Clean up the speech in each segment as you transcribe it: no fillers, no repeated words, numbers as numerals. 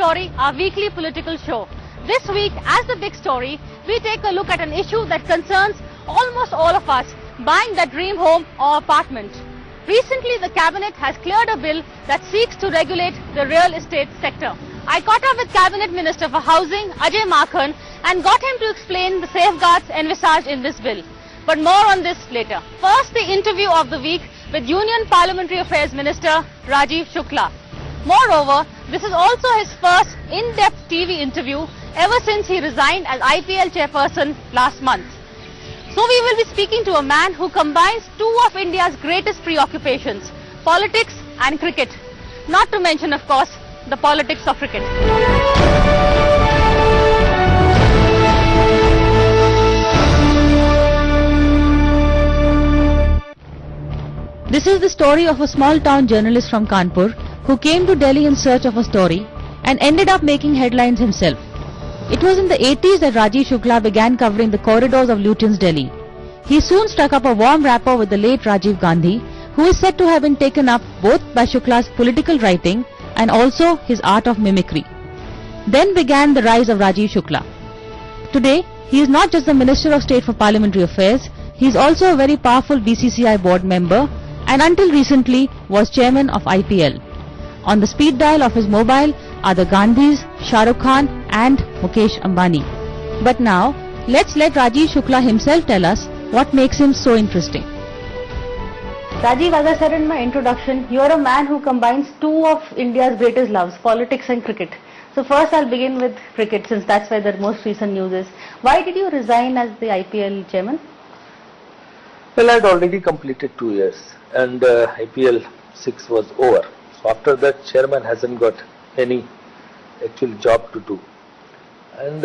Story, our weekly political show. This week, as the big story, we take a look at an issue that concerns almost all of us, buying that dream home or apartment. Recently, the cabinet has cleared a bill that seeks to regulate the real estate sector. I caught up with Cabinet Minister for Housing, Ajay Makhan, and got him to explain the safeguards envisaged in this bill. But more on this later. First, the interview of the week with Union Parliamentary Affairs Minister Rajiv Shukla. Moreover, this is also his first in-depth TV interview ever since he resigned as IPL chairperson last month. So we will be speaking to a man who combines two of India's greatest preoccupations, politics and cricket. Not to mention, of course, the politics of cricket. This is the story of a small town journalist from Kanpur who came to Delhi in search of a story and ended up making headlines himself. It was in the 80s that Rajiv Shukla began covering the corridors of Lutyens' Delhi. He soon struck up a warm rapport with the late Rajiv Gandhi, who is said to have been taken up both by Shukla's political writing and also his art of mimicry. Then began the rise of Rajiv Shukla. Today, he is not just the Minister of State for Parliamentary Affairs, he is also a very powerful BCCI board member and until recently was chairman of IPL. On the speed dial of his mobile are the Gandhis, Shah Rukh Khan and Mukesh Ambani. But now, let's let Rajiv Shukla himself tell us what makes him so interesting. Rajiv, as I said in my introduction, you are a man who combines two of India's greatest loves, politics and cricket. So first I'll begin with cricket since that's where the most recent news is. Why did you resign as the IPL chairman? Well, I had already completed 2 years and IPL 6 was over. So after that, chairman hasn't got any actual job to do. And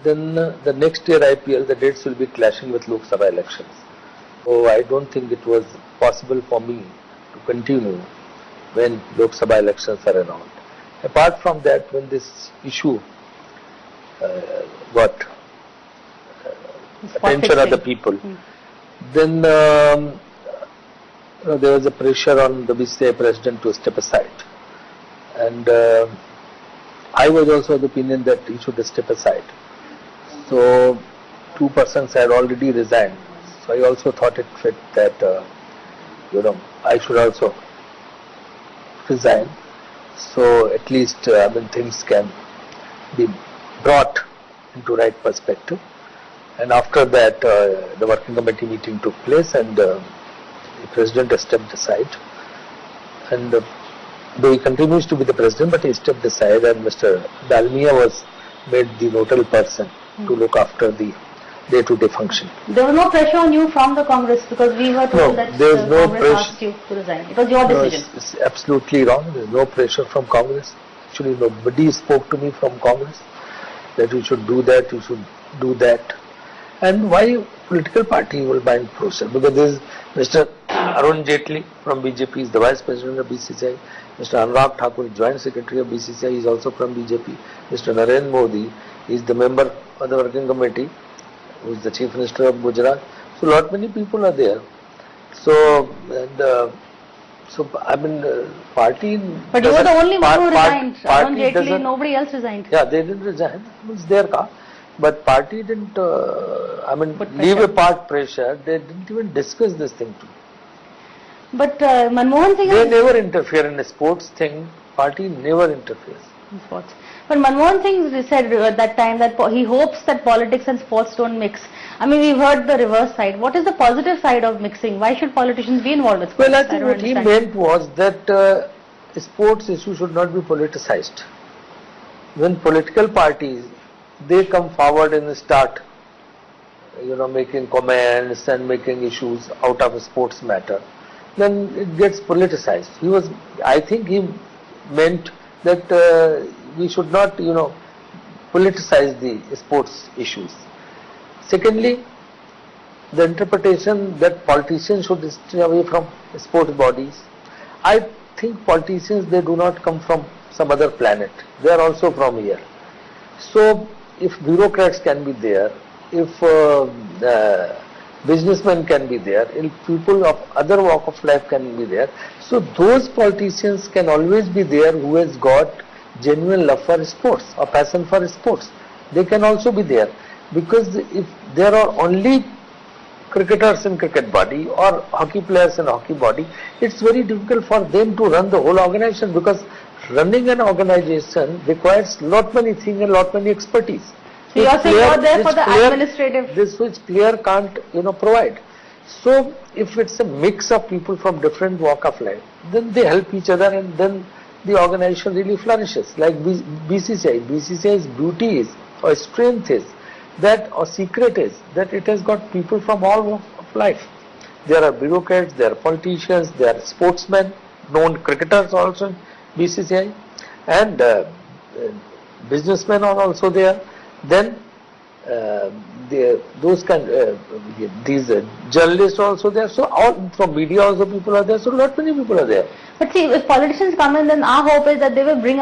then the next year IPL, the dates will be clashing with Lok Sabha elections. So I don't think it was possible for me to continue when Lok Sabha elections are around. Apart from that, when this issue got attention of the people, then there was a pressure on the BCCI president to step aside. And I was also of the opinion that he should step aside. So 2 persons had already resigned. So I also thought it fit that, I should also resign. So at least, things can be brought into right perspective. And after that, the working committee meeting took place and the president stepped aside. And though he continues to be the president, but he stepped aside and Mr. Dalmia was made the nodal person to look after the day-to-day function. There was no pressure on you from the Congress because we were told that the Congress asked you to resign. It was your decision. No, it's absolutely wrong. There is no pressure from Congress. Actually, nobody spoke to me from Congress that you should do that, you should do that. And why political party will bind process? Because there is Mr. Arun Jaitley from BJP, is the Vice President of BCCI. Mr. Anurag Thakur, Joint Secretary of BCCI, is also from BJP. Mr. Narendra Modi is the member of the working committee, who is the Chief Minister of Gujarat. So lot many people are there. So, party... But you were the only one who resigned. Arun Jaitley, nobody else resigned. Yeah, they didn't resign. It's their car. But party didn't, leave apart pressure. They didn't even discuss this thing too. But Manmohan Singh... They never interfere in a sports thing. Party never interferes. In sports. But Manmohan Singh said at that time that he hopes that politics and sports don't mix. We've heard the reverse side. What is the positive side of mixing? Why should politicians be involved with sports? Well, I think what he meant was that sports issue should not be politicized. When political parties, they come forward and start, making comments and making issues out of a sports matter, then it gets politicized. I think he meant that we should not, politicize the sports issues. Secondly, the interpretation that politicians should stay away from sports bodies. I think politicians, they do not come from some other planet. They are also from here. So, if bureaucrats can be there, if businessmen can be there, if people of other walk of life can be there, so those politicians can always be there who has got genuine love for sports or passion for sports, they can also be there. Because if there are only cricketers in cricket body or hockey players in hockey body, it's very difficult for them to run the whole organization, because running an organization requires lot many things and lot many expertise. So you are saying you're there for the administrative. This which player can't, provide. So if it's a mix of people from different walk of life, then they help each other, and then the organization really flourishes. Like BCCI. BCCI's beauty is, or strength is, that, or secret is, that it has got people from all walks of life. There are bureaucrats, there are politicians, there are sportsmen, known cricketers also in BCCI, and businessmen are also there. Then these journalists are also there. So all from media also people are there. So lot many people are there. But see, if politicians come in, then our hope is that they will bring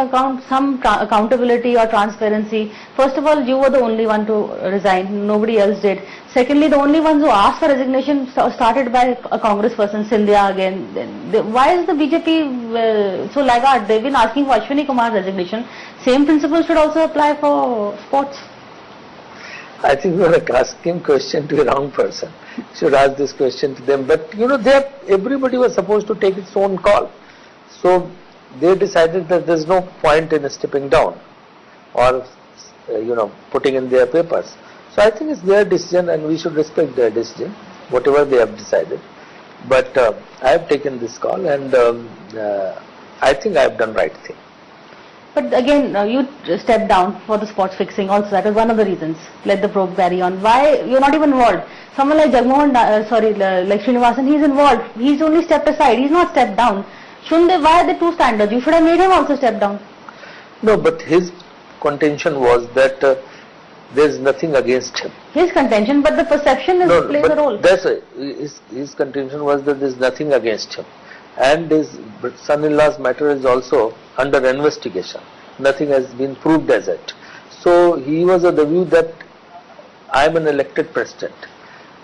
some accountability or transparency. First of all, you were the only one to resign. Nobody else did. Secondly, the only ones who asked for resignation started by a congressperson, Scindia again. Why is the BJP so laggard? They've been asking for Ashwini Kumar's resignation. Same principle should also apply for sports. I think you are asking question to the wrong person. You should ask this question to them. But everybody was supposed to take its own call. So they decided that there is no point in stepping down or putting in their papers. So I think it's their decision, and we should respect their decision, whatever they have decided. But I have taken this call, and I think I have done right thing. But again, you stepped down for the sports fixing also. That was one of the reasons. Let the probe carry on. Why you're not even involved? Someone like like Srinivasan, he's involved. He's only stepped aside. He's not stepped down. Shouldn't they? Why are there two standards? You should have made him also step down. No, but his contention was that there is nothing against him. His contention, but the perception plays a role. That's his contention was that there is nothing against him. And his son-in-law's matter is also under investigation. Nothing has been proved as yet. So he was of the view that I am an elected president,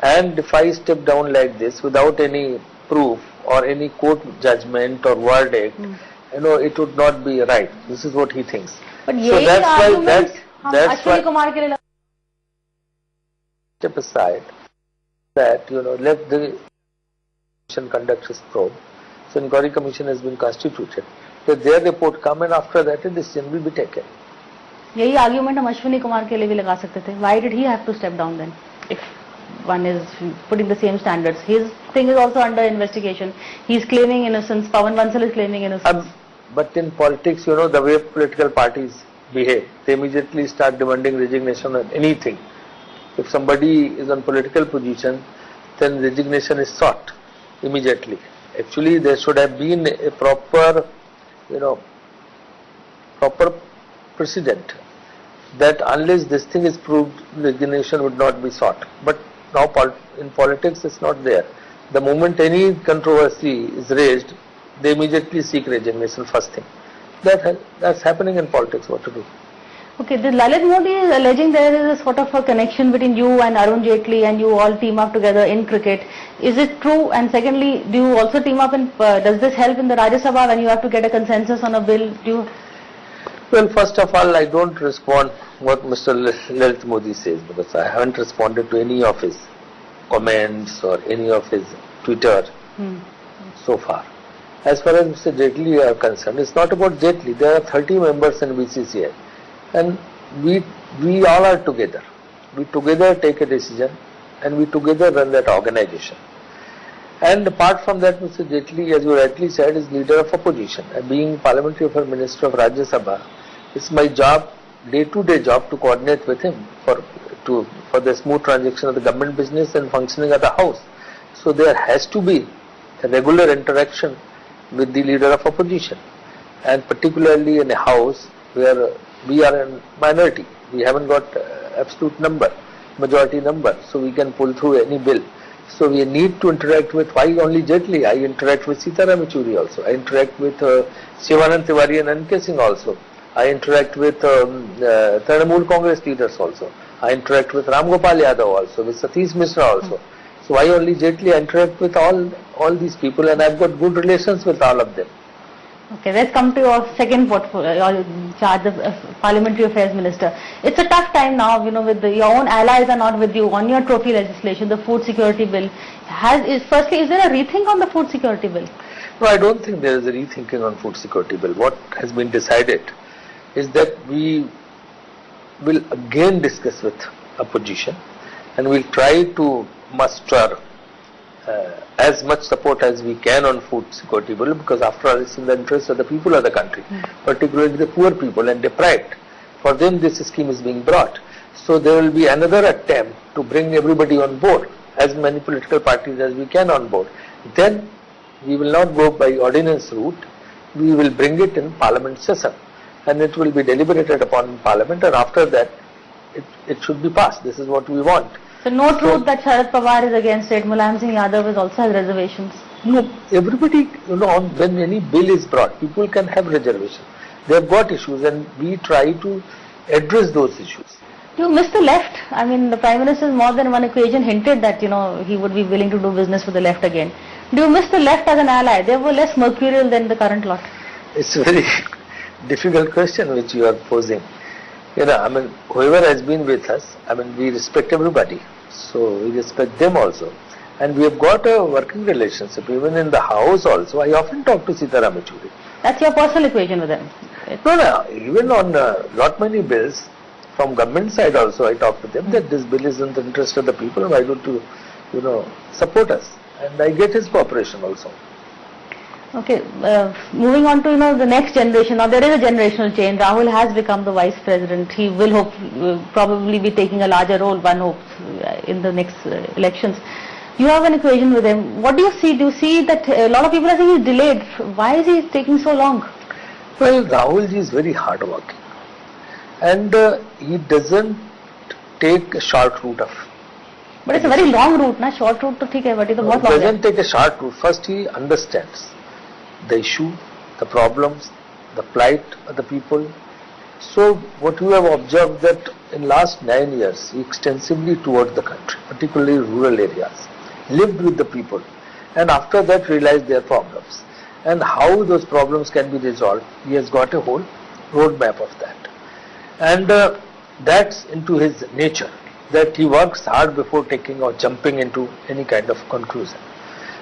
and if I step down like this without any proof or any court judgment or verdict, it would not be right. This is what he thinks. But so that's why step aside, that let the commission conduct his probe. So inquiry commission has been constituted. Let their report come, and after that a decision will be taken. यही argument हम अश्विनी कुमार के लिए भी लगा सकते थे. Why did he have to step down then? If one is putting the same standards, his thing is also under investigation. He is claiming innocence. Pawan Bansal is claiming innocence. But in politics, the way political parties behave, they immediately start demanding resignation on anything. If somebody is on political position, then resignation is sought immediately. Actually, there should have been a proper precedent that unless this thing is proved, resignation would not be sought. But now in politics, it's not there. The moment any controversy is raised, they immediately seek resignation first thing. That's happening in politics. What to do? Okay, the Lalit Modi is alleging there is a sort of a connection between you and Arun Jaitley, and you all team up together in cricket. Is it true? And secondly, do you also team up in, does this help in the Rajya Sabha when you have to get a consensus on a bill? Well, first of all, I don't respond what Mr. Lalit Modi says, because I haven't responded to any of his comments or any of his Twitter so far. As far as Mr. Jaitley are concerned, it's not about Jaitley. There are 30 members in BCCI. And we all are together. We together take a decision, and we together run that organization. And apart from that, Mr. Jaitley, as you rightly said, is leader of opposition. And being Parliamentary Affairs Minister of Rajya Sabha, it's my job, day-to-day job, to coordinate with him for the smooth transaction of the government business and functioning of the House. So there has to be a regular interaction with the leader of opposition, and particularly in a House where we are in minority. We haven't got absolute majority number, so we can pull through any bill. So we need to interact with, why only Jaitley? I interact with Sitaram Yechuri also. I interact with Shivanand Tiwari and N.K. Singh also. I interact with Trinamool Congress leaders also. I interact with Ram Gopal Yadav also, with Satish Mishra also. So why only Jaitley? I interact with all these people, and I've got good relations with all of them. Okay, let's come to your second portfolio, your charge of Parliamentary Affairs Minister. It's a tough time now, with your own allies are not with you on your trophy legislation, the food security bill. Firstly, is there a rethink on the food security bill? No, I don't think there is a rethinking on food security bill. What has been decided is that we will again discuss with opposition and we'll try to muster as much support as we can on food security bill, because after all it's in the interest of the people of the country, particularly the poor people and deprived. For them this scheme is being brought. So there will be another attempt to bring everybody on board, as many political parties as we can on board. Then we will not go by ordinance route, we will bring it in parliament session and it will be deliberated upon in parliament, and after that it should be passed. This is what we want. So no truth that Sharad Pawar is against it, Mulayam Singh Yadav also has reservations. No, everybody, when any bill is brought, people can have reservations. They have got issues and we try to address those issues. Do you miss the left? I mean, the Prime Minister more than one occasion hinted that, he would be willing to do business with the left again. Do you miss the left as an ally? They were less mercurial than the current lot. It's a very difficult question which you are posing. Whoever has been with us, we respect everybody. So we respect them also. And we have got a working relationship. Even in the house also, I often talk to Sitaram Yechury. That's your personal equation with them? No, even on lot many bills, from government side also I talk to them that this bill is in the interest of the people, why don't you, support us? And I get his cooperation also. Okay, moving on to the next generation. Now there is a generational change. Rahul has become the vice president. He will probably be taking a larger role, one hopes, in the next elections. You have an equation with him. What do you see? Do you see that a lot of people are saying he's delayed? Why is he taking so long? Well, Rahul ji is very hardworking, and he doesn't take a short route of. But it's a very long route, na? Short route to theek hai, but it's a very long. He doesn't take a short route. First, he understands the issue, the problems, the plight of the people. So what you have observed that in last 9 years, he extensively toured the country, particularly rural areas, lived with the people, and after that realized their problems and how those problems can be resolved. He has got a whole roadmap of that, and that's into his nature, that he works hard before taking or jumping into any kind of conclusion.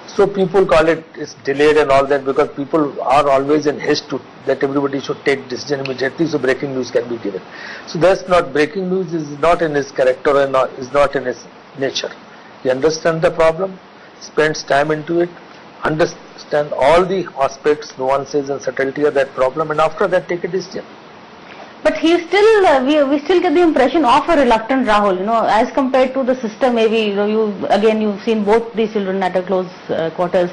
So people call it is delayed and all that, because people are always in haste that everybody should take decision immediately, so breaking news can be given. So that's not, breaking news is not in his character and is not in his nature. He understands the problem, spends time into it, understand all the aspects, nuances and subtlety of that problem, and after that take a decision. But he still, we still get the impression of a reluctant Rahul, as compared to the sister. Maybe, you've seen both these children at a close quarters.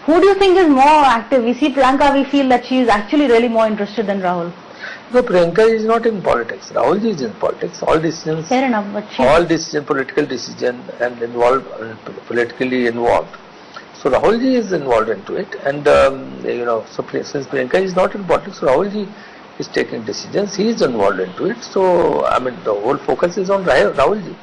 Who do you think is more active? We see Priyanka, we feel that she is actually really more interested than Rahul. No, Priyanka is not in politics. Rahul ji is in politics. All decisions, fair enough, but political decision and politically involved. So Rahul ji is involved into it, and so since Priyanka is not in politics, Rahul ji is taking decisions, he is involved into it. So, the whole focus is on Rahul ji.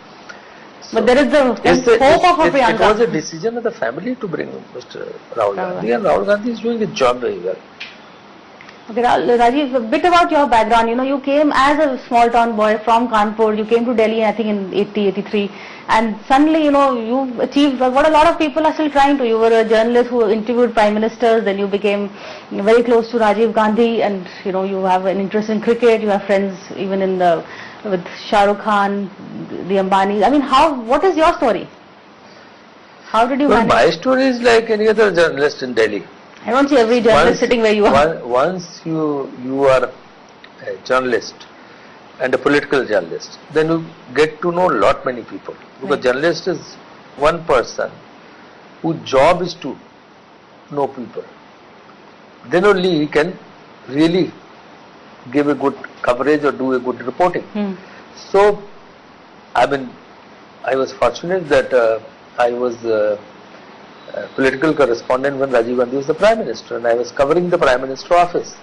So but there is the hope of Priyanka. It was a decision of the family to bring Mr. Rahul Gandhi, and Rahul Gandhi is doing his job very well. Okay, Rajiv, a bit about your background. You came as a small town boy from Kanpur. You came to Delhi, I think, in 83. And suddenly, you achieved what a lot of people are still trying to. You were a journalist who interviewed prime ministers, then you became very close to Rajiv Gandhi, and you have an interest in cricket. You have friends even with Shah Rukh Khan, the Ambanis. What is your story? How did you manage? My story is like any other journalist in Delhi. I don't see every journalist sitting where you are. Once you are a journalist and a political journalist, then you get to know lot many people. Because journalist is one person whose job is to know people. Then only he can really give a good coverage or do a good reporting. So, I was fortunate that I was a political correspondent when Rajiv Gandhi was the Prime Minister, and I was covering the Prime Minister office.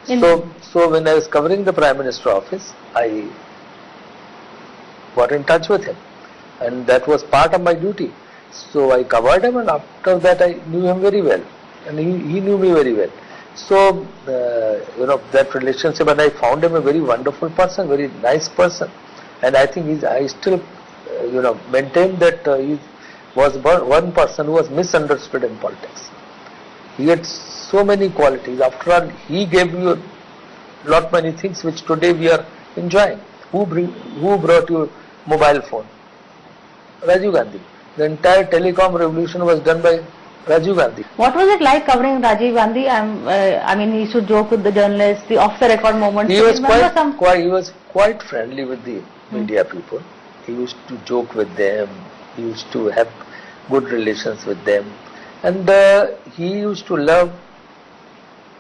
So when I was covering the Prime Minister office, I got in touch with him, and that was part of my duty. So I covered him, and after that I knew him very well, and he knew me very well. So, that relationship, and I found him a very wonderful person, very nice person. And I think I still, maintain that he was one person who was misunderstood in politics. He had so many qualities. After all, he gave you a lot many things which today we are enjoying. Who brought you mobile phone? Rajiv Gandhi. The entire telecom revolution was done by Rajiv Gandhi. What was it like covering Rajiv Gandhi? I mean, he used to joke with the journalists, the off-the-record moments. He was quite friendly with the media people. He used to joke with them. He used to have good relations with them, and he used to love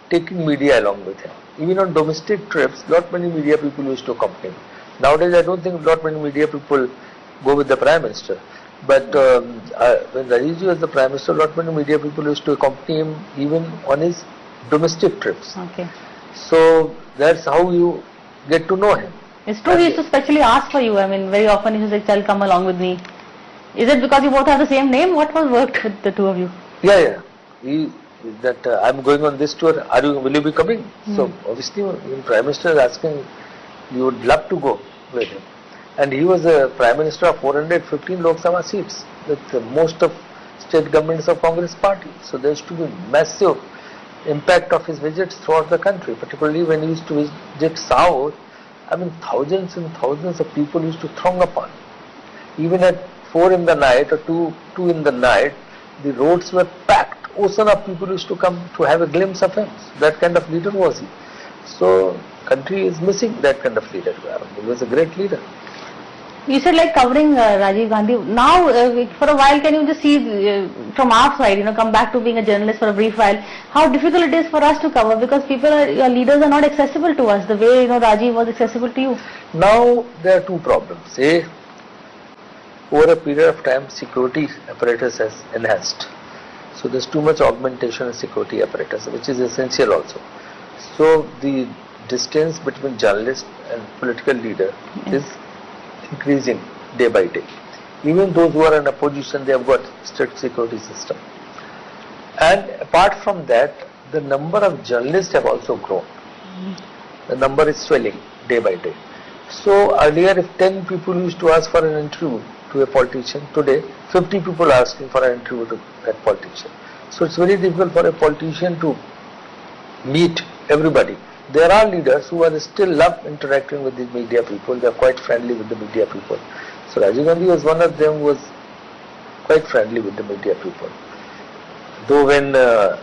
taking media along with him. Even on domestic trips, lot many media people used to accompany him. Nowadays, I don't think lot many media people go with the Prime Minister. But when Rajiv was the Prime Minister, lot many media people used to accompany him even on his domestic trips. Okay. So that's how you get to know him. It's true, he used to specially ask for you. I mean, very often he used to say, "Chal, come along with me." Is it because you both have the same name? What was worked with the two of you? Yeah. I'm going on this tour. Will you be coming? So obviously, when Prime Minister is asking, you would love to go with him. And he was a Prime Minister of 415 Lok Sabha seats with most of state governments of Congress party. So there used to be massive impact of his visits throughout the country, particularly when he used to visit South. I mean, thousands and thousands of people used to throng upon. Even at 4 in the night or 2 in the night, the roads were packed. Ocean of people used to come to have a glimpse of him. That kind of leader was he. So, country is missing that kind of leader. He was a great leader. You said like covering Rajiv Gandhi. Now, for a while, can you just see from our side, come back to being a journalist for a brief while, how difficult it is for us to cover, because your leaders are not accessible to us the way, Rajiv was accessible to you. Now, there are two problems. A, over a period of time, security apparatus has enhanced. So, there's too much augmentation in security apparatus, which is essential also. So, the distance between journalist and political leader is increasing day by day. Even those who are in opposition, they have got strict security system. And apart from that, the number of journalists have also grown. The number is swelling day by day. So earlier, if 10 people used to ask for an interview to a politician, today 50 people are asking for an interview to that politician. So it's very difficult for a politician to meet everybody. There are leaders who are still love interacting with the media people. They are quite friendly with the media people. So Rajiv Gandhi was one of them who was quite friendly with the media people. Though when the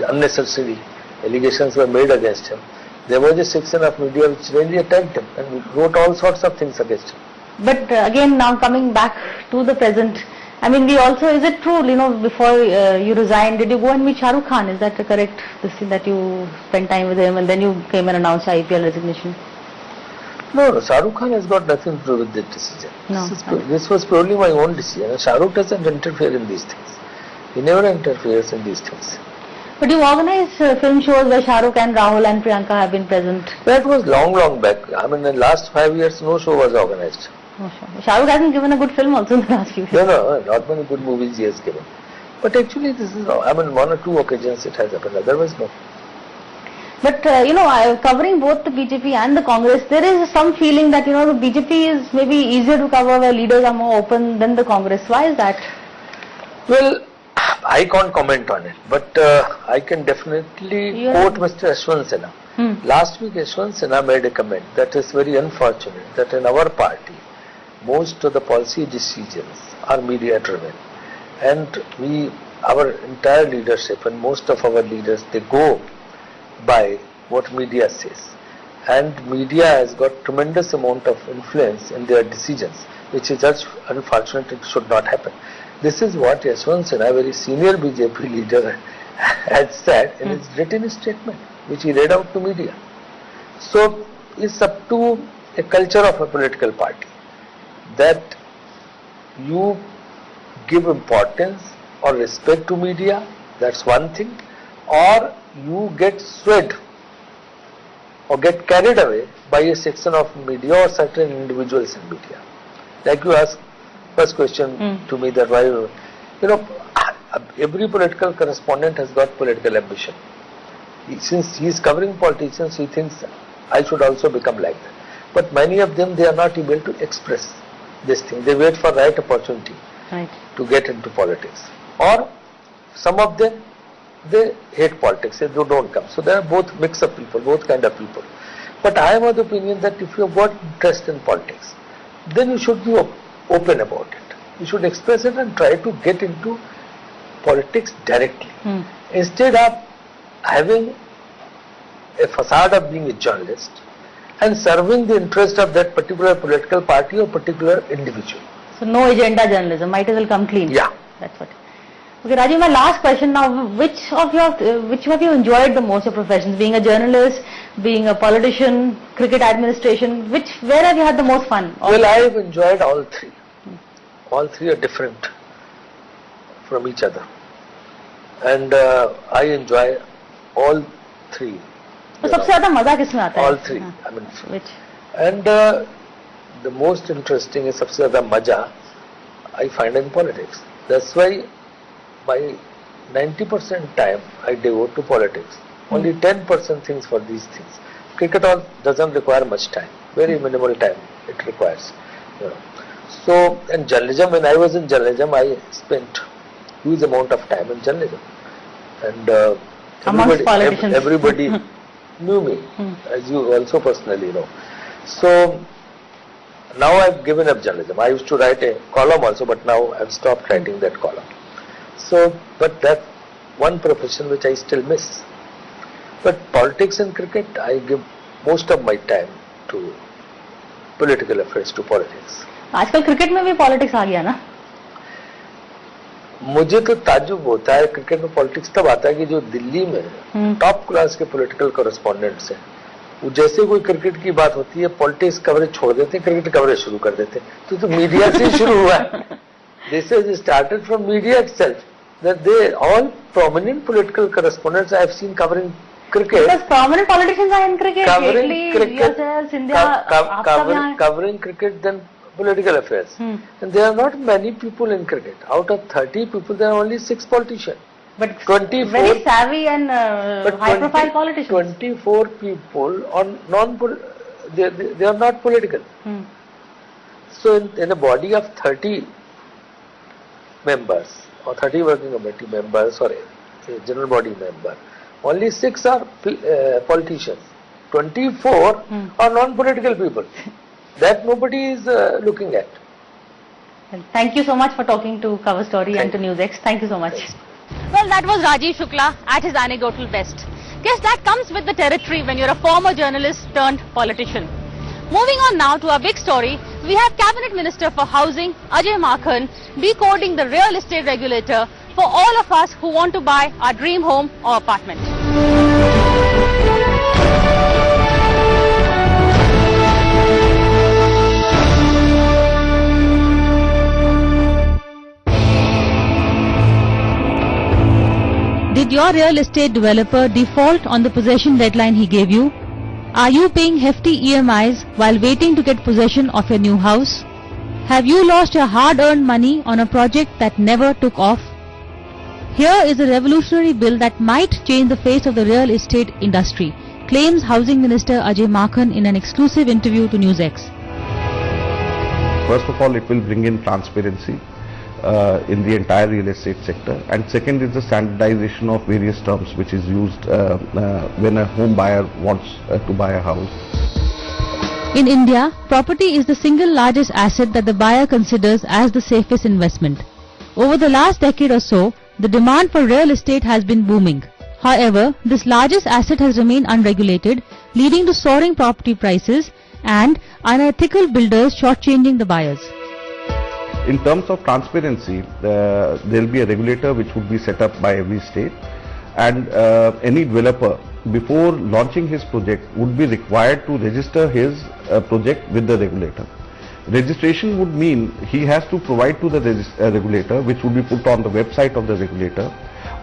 unnecessary allegations were made against him, there was a section of media which really attacked him and wrote all sorts of things against him. But again, now coming back to the present, I mean, is it true, before you resigned, did you go and meet Shah Rukh Khan? Is that correct? This thing that you spent time with him and then you came and announced IPL resignation? No, Shah Rukh Khan has got nothing to do with this decision. No. This was purely my own decision. Shah Rukh doesn't interfere in these things. He never interferes in these things. But you organize film shows where Shah Rukh and Rahul and Priyanka have been present. That was long back. I mean, in the last 5 years, no show was organized. Oh, sure. Shah Rukh hasn't given a good film also in the last few years. No, not many good movies he has given. But actually, this is, 1 or 2 occasions it has happened, otherwise no. But, covering both the BJP and the Congress, there is some feeling that, the BJP is maybe easier to cover where leaders are more open than the Congress. Why is that? Well, I can't comment on it, but I can definitely quote Mr. Yashwant Sinha. Last week, Yashwant Sinha made a comment that is very unfortunate that in our party, most of the policy decisions are media driven, and our entire leadership and most of our leaders, they go by what media says, and media has got tremendous amount of influence in their decisions, which is just unfortunate. It should not happen. This is what Yashwant Sinha, a very senior BJP leader, had said in his written statement, which he read out to media. So it's up to a culture of a political party that you give importance or respect to media, that's one thing, or you get swayed or get carried away by a section of media or certain individuals in media. Like you asked first question to me that why, every political correspondent has got political ambition. Since he is covering politicians, he thinks I should also become like that. But many of them, they are not able to express this thing. They wait for right opportunity to get into politics. Or some of them, they hate politics, they don't come. So there are both mix of people, both kind of people. But I am of the opinion that if you have got interest in politics, then you should be open about it. You should express it and try to get into politics directly. Instead of having a facade of being a journalist and serving the interest of that particular political party or particular individual. So no agenda journalism, might as well come clean. Yeah. That's what. Okay, Rajiv, my last question now, which have you enjoyed the most, your professions? Being a journalist, being a politician, cricket administration, where have you had the most fun? Well, I have enjoyed all three. All three are different from each other. And I enjoy all three. So सबसे ज़्यादा मजा किसमें आता है? All three. I mean, which? And the most interesting is सबसे ज़्यादा मजा I find in politics. That's why my 90% time I devote to politics. Only 10% things for these things. Cricket doesn't require much time. Very minimal time it requires. You know. So in journalism, when I was in journalism, I spent huge amount of time in journalism. And everybody knew me, as you also personally know. So now I've given up journalism. I used to write a column also, but now I've stopped writing that column. So, but that one profession which I still miss. But politics and cricket, I give most of my time to political affairs, to politics. आजकल cricket में भी politics आ गया ना? मुझे तो ताज्जुब होता है क्रिकेट में पॉलिटिक्स तब आता है कि जो दिल्ली में टॉप क्लास के पॉलिटिकल कॉरेस्पॉन्डेंट्स हैं, वो जैसे कोई क्रिकेट की बात होती है पॉलिटिक्स कवरेज छोड़ देते हैं, क्रिकेट कवरेज शुरू कर देते हैं. तो मीडिया से शुरू हुआ है. This has started from media itself. That they all prominent political correspondents I have seen covering cricket. Because prominent politicians are in cricket. Covering cricket. Covering cricket, then political affairs. And there are not many people in cricket. Out of 30 people, there are only 6 politicians. But 24, very savvy and high-profile politicians. 24 people on they are not political. So in a body of 30 members or 30 working committee members or a general body member, only 6 are politicians. 24 are non-political people. That nobody is looking at. Thank you so much for talking to Cover Story and to NewsX. Thank you so much. Well, that was Rajiv Shukla at his anecdotal best. Guess that comes with the territory when you're a former journalist turned politician. Moving on now to our big story, we have Cabinet Minister for Housing Ajay Makhan decoding the real estate regulator for all of us who want to buy our dream home or apartment. Did your real estate developer default on the possession deadline he gave you? Are you paying hefty EMIs while waiting to get possession of your new house? Have you lost your hard-earned money on a project that never took off? Here is a revolutionary bill that might change the face of the real estate industry, claims Housing Minister Ajay Makhan in an exclusive interview to NewsX. First of all, it will bring in transparency in the entire real estate sector, and second is the standardization of various terms which is used when a home buyer wants to buy a house. In India, property is the single largest asset that the buyer considers as the safest investment. Over the last decade or so, the demand for real estate has been booming. However, this largest asset has remained unregulated, leading to soaring property prices and unethical builders shortchanging the buyers. In terms of transparency, there will be a regulator which would be set up by every state, and any developer before launching his project would be required to register his project with the regulator. Registration would mean he has to provide to the regulator, which would be put on the website of the regulator,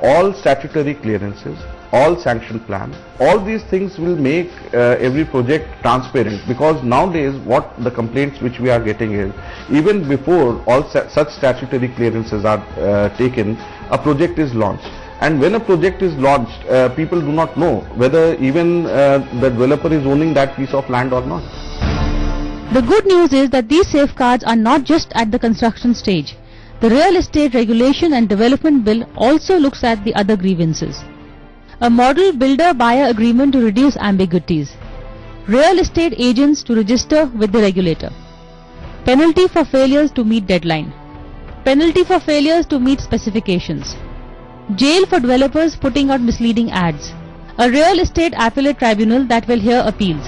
all statutory clearances, all sanctioned plans. All these things will make every project transparent, because nowadays what the complaints which we are getting is, even before all such statutory clearances are taken, a project is launched. And when a project is launched, people do not know whether even the developer is owning that piece of land or not. The good news is that these safeguards are not just at the construction stage. The Real Estate Regulation and Development Bill also looks at the other grievances. A model builder-buyer agreement to reduce ambiguities. Real estate agents to register with the regulator. Penalty for failures to meet deadline. Penalty for failures to meet specifications. Jail for developers putting out misleading ads. A real estate appellate tribunal that will hear appeals.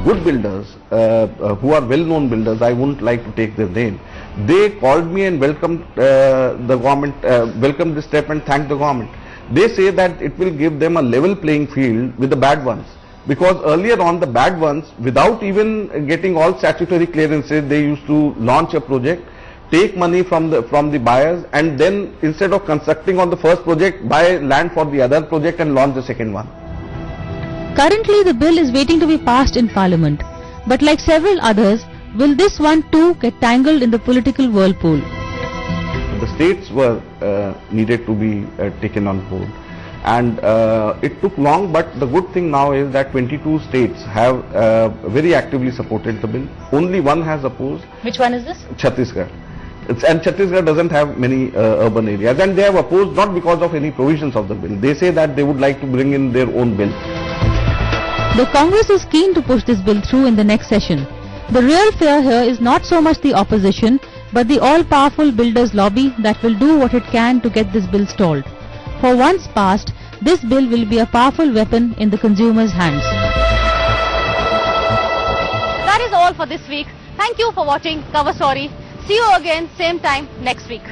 Good builders, who are well-known builders, I wouldn't like to take their name, they called me and welcomed the government, welcomed this step and thanked the government. They say that it will give them a level playing field with the bad ones, because earlier on the bad ones, without even getting all statutory clearances, they used to launch a project, take money from the buyers, and then instead of constructing on the first project, buy land for the other project and launch the second one. Currently, the bill is waiting to be passed in Parliament, but like several others, will this one too get tangled in the political whirlpool? The states were needed to be taken on board, and it took long, but the good thing now is that 22 states have very actively supported the bill. Only one has opposed. Which one is this? Chhattisgarh. And Chhattisgarh doesn't have many urban areas, and they have opposed not because of any provisions of the bill. They say that they would like to bring in their own bill. The Congress is keen to push this bill through in the next session. The real fear here is not so much the opposition, but the all-powerful builders' lobby that will do what it can to get this bill stalled. For once passed, this bill will be a powerful weapon in the consumer's hands. That is all for this week. Thank you for watching Cover Story. See you again same time next week.